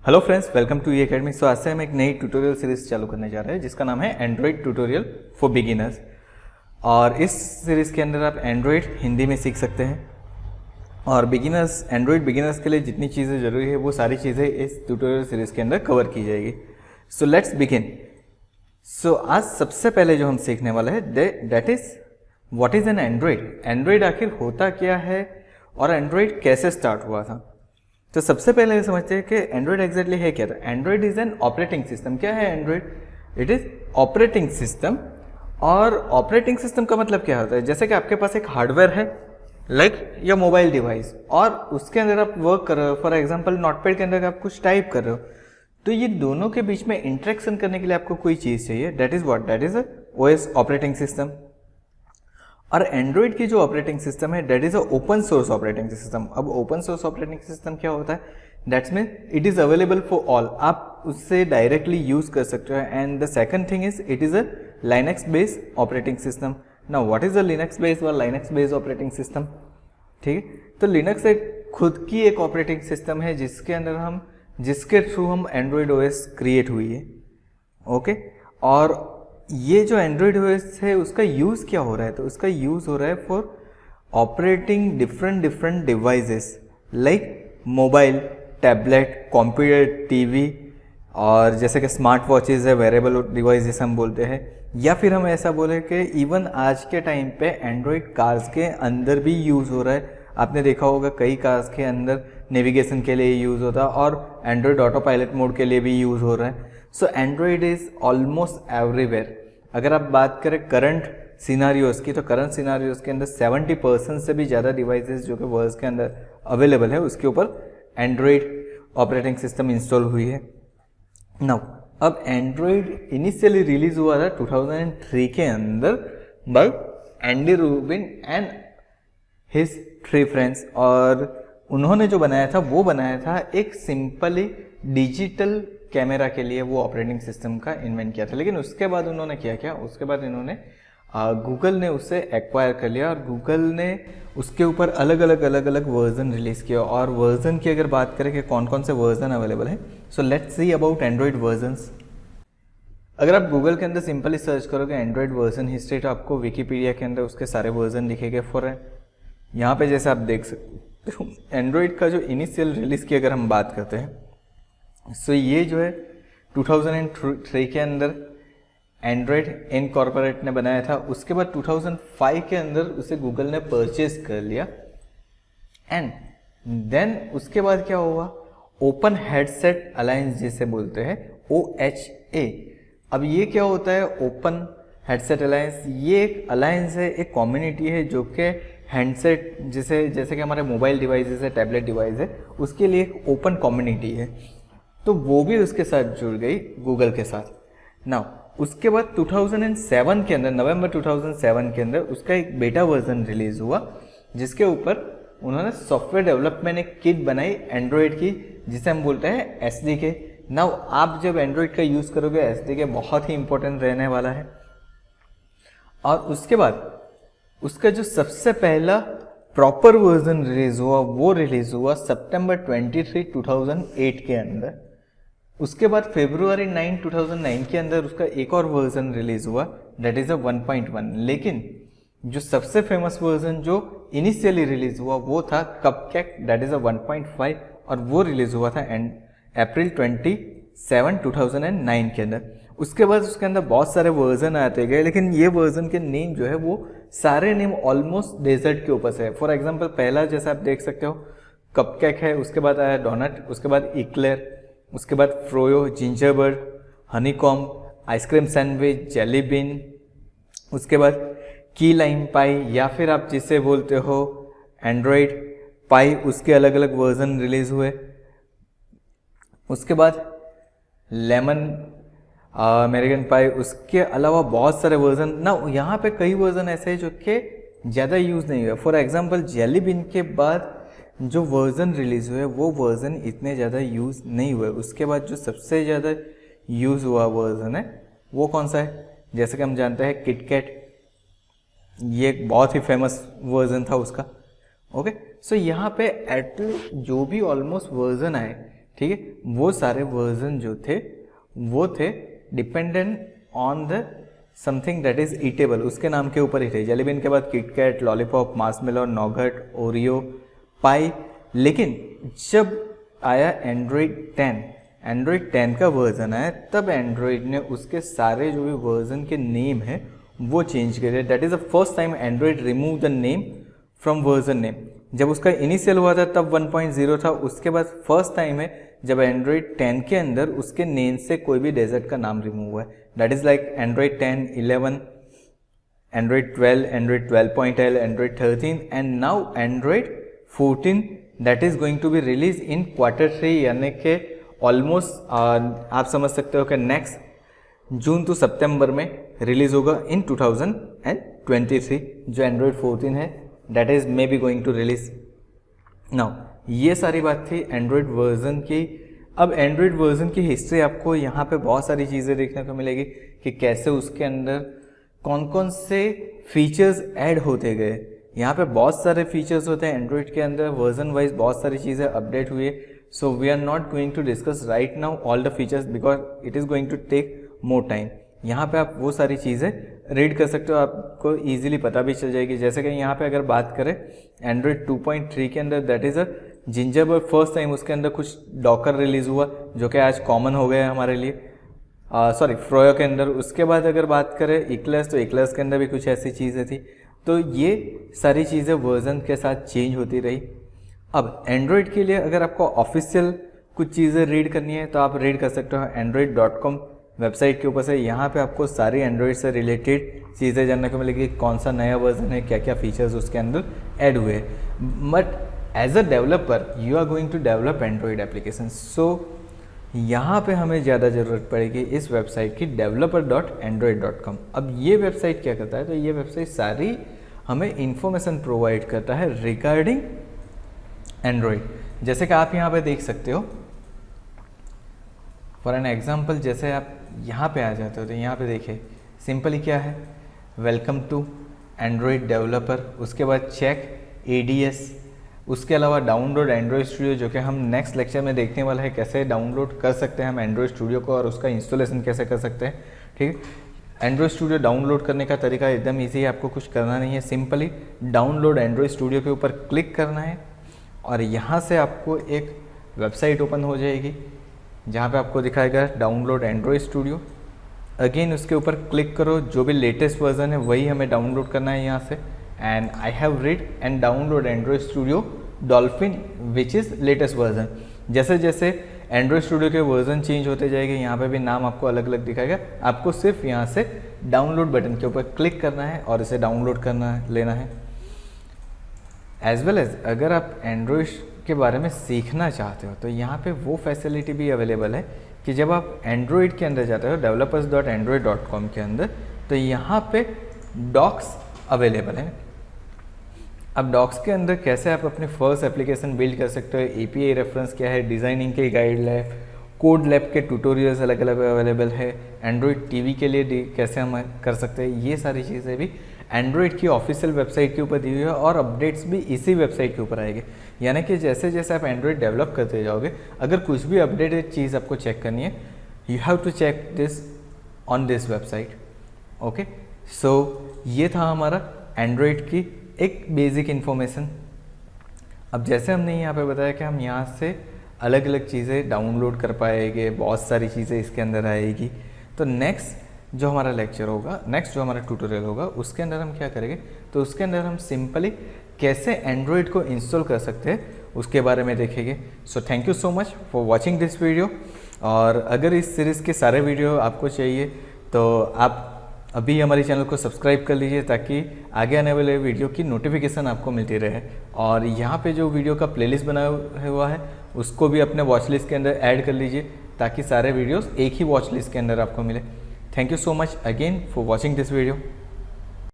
Hello friends, welcome to E academy. So आज से हम एक नई ट्यूटोरियल सीरीज चालू करने जा रहे हैं जिसका नाम है एंड्रॉयड ट्यूटोरियल फॉर बिगिनर्स। और इस सीरीज़ के अंदर आप एंड्रॉयड हिंदी में सीख सकते हैं और बिगिनर्स एंड्रॉयड बिगिनर्स के लिए जितनी चीज़ें ज़रूरी है वो सारी चीज़ें इस ट्यूटोरियल सीरीज़ के अंदर कवर की जाएगी। So let's begin. सो आज सबसे पहले जो हम सीखने वाले हैं that is what is an Android. Android आखिर होता क्या है और एंड्रॉयड कैसे स्टार्ट हुआ था। तो सबसे पहले समझते हैं कि एंड्रॉयड एग्जैक्टली है क्या था। Android is an operating system. क्या है Android? It is operating system. और ऑपरेटिंग सिस्टम का मतलब क्या होता है? जैसे कि आपके पास एक हार्डवेयर है लाइक या मोबाइल डिवाइस और उसके अंदर आप वर्क कर रहे हो। फॉर एग्जांपल नोटपैड के अंदर आप कुछ टाइप कर रहे हो, तो ये दोनों के बीच में इंटरेक्शन करने के लिए आपको कोई चीज़ चाहिए। That is what? That is a OS operating system. और एंड्रॉयड की जो ऑपरेटिंग सिस्टम है that is a open source operating system. अब ओपन सोर्स ऑपरेटिंग सिस्टम क्या होता है? That's mean it is available for all. आप उससे डायरेक्टली यूज कर सकते हो। And the second thing is it is a Linux based operating system. Now what is a Linux based और Linux based operating system? ठीक है, तो Linux एक खुद की एक ऑपरेटिंग सिस्टम है जिसके थ्रू हम एंड्रॉयड ओएस क्रिएट हुई है। ओके, और ये जो एंड्रॉयड ओएस है उसका यूज़ क्या हो रहा है? तो उसका यूज़ हो रहा है for operating different devices like mobile, tablet, computer, TV और जैसे कि स्मार्ट वॉचेस है, वेरेबल डिवाइस जैसे हम बोलते हैं। या फिर हम ऐसा बोले कि इवन आज के टाइम पे एंड्रॉयड कार्स के अंदर भी यूज़ हो रहा है। आपने देखा होगा कई कार्स के अंदर नेविगेशन के लिए यूज़ होता है और एंड्रॉयड ऑटो पायलट मोड के लिए भी यूज़ हो रहा है। सो एंड्रॉयड इज़ ऑलमोस्ट एवरीवेयर। अगर आप बात करें करंट सिनारियोज़ की, तो करंट सिनारियोज़ के अंदर 70% से भी ज़्यादा डिवाइसेस जो कि वर्ल्ड के अंदर अवेलेबल है उसके ऊपर एंड्रॉयड ऑपरेटिंग सिस्टम इंस्टॉल हुई है। नाउ अब एंड्रॉयड इनिशियली रिलीज हुआ था 2003 के अंदर by Andy Rubin and his 3 friends. और उन्होंने जो बनाया था वो बनाया था एक सिंपली डिजिटल कैमरा के लिए वो ऑपरेटिंग सिस्टम का इन्वेंट किया था। लेकिन उसके बाद उन्होंने क्या उसके बाद इन्होंने गूगल ने उसे एक्वायर कर लिया और गूगल ने उसके ऊपर अलग अलग वर्जन रिलीज़ किया। और वर्जन की अगर बात करें कि कौन कौन से वर्जन अवेलेबल है, so let's see about Android versions. अगर आप गूगल के अंदर सिंपली सर्च करोगे एंड्रॉयड वर्जन हिस्ट्री, तो आपको विकीपीडिया के अंदर उसके सारे वर्जन दिखेंगे। फॉर यहाँ पे जैसे आप देख सकते हो एंड्रॉयड का जो इनिशियल रिलीज़ की अगर हम बात करते हैं, सो ये जो है 2003 के अंदर एंड्रॉयड इनकॉर्पोरेट ने बनाया था। उसके बाद 2005 के अंदर उसे गूगल ने परचेज कर लिया। एंड देन उसके बाद क्या हुआ? ओपन हेडसेट अलायंस जिसे बोलते हैं OHA। अब ये क्या होता है ओपन हेडसेट अलायंस? ये एक अलायंस है, एक कम्युनिटी है जो कि हैंडसेट जैसे कि हमारे मोबाइल डिवाइसेस है, टैबलेट डिवाइस है, उसके लिए एक ओपन कम्युनिटी है। तो वो भी उसके साथ जुड़ गई गूगल के साथ। नाउ उसके बाद 2007 के अंदर, नवंबर 2007 के अंदर उसका एक बेटा वर्जन रिलीज हुआ जिसके ऊपर उन्होंने सॉफ्टवेयर डेवलपमेंट एक किट बनाई एंड्रॉयड की जिसे हम बोलते हैं SDK। नाउ आप जब एंड्रॉयड का यूज़ करोगे SDK बहुत ही इंपॉर्टेंट रहने वाला है। और उसके बाद उसका जो सबसे पहला प्रॉपर वर्जन रिलीज हुआ वो रिलीज हुआ सितंबर 23, 2008 के अंदर। उसके बाद फरवरी 9, 2009 के अंदर उसका एक और वर्जन रिलीज हुआ दैट इज अ 1.1। लेकिन जो सबसे फेमस वर्जन जो इनिशियली रिलीज हुआ वो था कपकेक दैट इज अ 1.5 और वो रिलीज हुआ था अप्रैल 27, 2009 के अंदर। उसके बाद उसके अंदर बहुत सारे वर्जन आते गए, लेकिन ये वर्जन के नेम जो है वो सारे नेम ऑलमोस्ट डेजर्ट के ऊपर से है। फॉर एग्जांपल पहला जैसा आप देख सकते हो कपकेक है, उसके बाद आया डोनट, उसके बाद इक्लेयर, उसके बाद froyo, gingerbread, honeycomb, ice cream sandwich, jelly bean, उसके बाद की लाइम पाई या फिर आप जिसे बोलते हो एंड्रॉयड पाई, उसके अलग अलग वर्जन रिलीज हुए। उसके बाद लेमन अमेरिकन पाई, उसके अलावा बहुत सारे वर्जन। ना यहाँ पे कई वर्जन ऐसे हैं जो कि ज़्यादा यूज़ नहीं हुए। फॉर एग्जांपल जेली बीन के बाद जो वर्जन रिलीज हुए वो वर्जन इतने ज़्यादा यूज़ नहीं हुए। उसके बाद जो सबसे ज़्यादा यूज़ हुआ वर्जन है वो कौन सा है? जैसे कि हम जानते हैं किटकैट, ये एक बहुत ही फेमस वर्जन था उसका। ओके, सो यहाँ पे एटलीस्ट जो भी ऑलमोस्ट वर्जन आए, ठीक है, वो सारे वर्जन जो थे वो थे dependent on the something that is eatable, उसके नाम के ऊपर ही थे। जेली बीन के बाद KitKat, lollipop, marshmallow, nougat, Oreo, pie. लेकिन जब आया एंड्रॉयड 10 का वर्जन आया, तब एंड्रॉयड ने उसके सारे जो भी वर्जन के नेम है वो चेंज करे। That is the first time Android remove the name from version name. जब उसका इनिशियल हुआ था तब 1.0 था, उसके बाद फर्स्ट टाइम है जब एंड्रॉयड 10 के अंदर उसके नेम से कोई भी डेजर्ट का नाम रिमूव हुआ है। That is like Android 10, 11, Android 12, Android 12.L, Android 13 and now Android 14 that is going to be release in Q3, यानी कि ऑलमोस्ट आप समझ सकते हो कि नेक्स्ट जून टू सितंबर में रिलीज होगा इन 2023। जो एंड्रॉयड 14 है that is maybe going to release now. ये सारी बात थी एंड्रॉयड वर्जन की। अब एंड्रॉयड वर्जन की हिस्ट्री आपको यहाँ पे बहुत सारी चीज़ें देखने को मिलेगी कि कैसे उसके अंदर कौन कौन से फीचर्स ऐड होते गए। यहाँ पे बहुत सारे फीचर्स होते हैं एंड्रॉयड के अंदर, वर्जन वाइज बहुत सारी चीज़ें अपडेट हुई है। So we are not going to discuss right now all the features because it is going to take more time. यहाँ पे आप वो सारी चीज़ें रीड कर सकते हो, आपको इजीली पता भी चल जाएगी। जैसे कि यहाँ पे अगर बात करें एंड्रॉयड 2.3 के अंदर that is a gingerbread, first time उसके अंदर कुछ डॉकर रिलीज़ हुआ जो कि आज कॉमन हो गया है हमारे लिए, सॉरी फ्रोयो के अंदर। उसके बाद अगर बात करें इक्लस, तो इक्लस के अंदर भी कुछ ऐसी चीज़ें थी। तो ये सारी चीज़ें वर्जन के साथ चेंज होती रही। अब एंड्रॉयड के लिए अगर आपको ऑफिशियल कुछ चीज़ें रीड करनी है तो आप रीड कर सकते हो android.com वेबसाइट के ऊपर से। यहाँ पे आपको सारी एंड्रॉयड से रिलेटेड चीज़ें जानने को मिलेगी, कौन सा नया वर्जन है, क्या क्या फीचर्स उसके अंदर ऐड हुए हैं। But as a developer you are going to develop Android application, so यहाँ पे हमें ज़्यादा ज़रूरत पड़ेगी इस वेबसाइट की developer.android.com। अब ये वेबसाइट क्या करता है, तो ये वेबसाइट सारी हमें इंफॉर्मेशन प्रोवाइड करता है रिगार्डिंग एंड्रॉयड। जैसे कि आप यहाँ पे देख सकते हो, फॉर एन एग्जाम्पल जैसे आप यहाँ पे आ जाते हो तो यहाँ पे देखिए सिंपली क्या है, वेलकम टू एंड्रॉयड डेवलपर, उसके बाद चेक ADS, उसके अलावा डाउनलोड एंड्रॉयड स्टूडियो जो कि हम नेक्स्ट लेक्चर में देखने वाला है, कैसे डाउनलोड कर सकते हैं हम एंड्रॉयड स्टूडियो को और उसका इंस्टॉलेशन कैसे कर सकते हैं। ठीक है, एंड्रॉयड स्टूडियो डाउनलोड करने का तरीका एकदम ईजी है, आपको कुछ करना नहीं है, सिंपली डाउनलोड एंड्रॉयड स्टूडियो के ऊपर क्लिक करना है और यहाँ से आपको एक वेबसाइट ओपन हो जाएगी जहाँ पे आपको दिखाएगा डाउनलोड एंड्रॉयड स्टूडियो। अगेन उसके ऊपर क्लिक करो, जो भी लेटेस्ट वर्जन है वही हमें डाउनलोड करना है यहाँ से। And I have read and download Android studio dolphin which is latest version. जैसे जैसे एंड्रॉयड स्टूडियो के वर्जन चेंज होते जाएंगे, यहाँ पे भी नाम आपको अलग अलग दिखाएगा। आपको सिर्फ यहाँ से डाउनलोड बटन के ऊपर क्लिक करना है और इसे डाउनलोड करना है, लेना है। एज वेल एज अगर आप एंड्रॉयड के बारे में सीखना चाहते हो तो यहाँ पे वो फैसिलिटी भी अवेलेबल है कि जब आप एंड्रॉयड के अंदर जाते हो developers.android.com के अंदर, तो यहाँ पे डॉक्स अवेलेबल है। अब डॉक्स के अंदर कैसे आप अपने फर्स्ट एप्लीकेशन बिल्ड कर सकते हो, API रेफरेंस क्या है, डिज़ाइनिंग के गाइड है, कोड लैब के ट्यूटोरियल्स अलग अलग अवेलेबल है, एंड्रॉयड TV के लिए कैसे हम कर सकते हैं, ये सारी चीज़ें भी एंड्रॉयड की ऑफिशियल वेबसाइट के ऊपर दी हुई है और अपडेट्स भी इसी वेबसाइट के ऊपर आएंगे। यानी कि जैसे जैसे आप एंड्रॉयड डेवलप करते जाओगे, अगर कुछ भी अपडेटेड चीज़ आपको चेक करनी है, you have to check this on this website. Okay, so ये था हमारा एंड्रॉयड की एक बेसिक इन्फॉर्मेशन। अब जैसे हमने यहाँ पे बताया कि हम यहाँ से अलग अलग चीज़ें डाउनलोड कर पाएंगे, बहुत सारी चीज़ें इसके अंदर आएगी। तो नेक्स्ट जो हमारा लेक्चर होगा, नेक्स्ट जो हमारा ट्यूटोरियल होगा, उसके अंदर हम क्या करेंगे, तो उसके अंदर हम सिंपली कैसे एंड्रॉयड को इंस्टॉल कर सकते हैं उसके बारे में देखेंगे। So thank you so much for watching this video. और अगर इस सीरीज़ के सारे वीडियो आपको चाहिए तो आप अभी हमारे चैनल को सब्सक्राइब कर लीजिए ताकि आगे आने वाले वीडियो की नोटिफिकेशन आपको मिलती रहे। और यहाँ पे जो वीडियो का प्लेलिस्ट बनाया हुआ है उसको भी अपने वॉच लिस्ट के अंदर ऐड कर लीजिए ताकि सारे वीडियोस एक ही वॉच लिस्ट के अंदर आपको मिले। Thank you so much again for watching this video.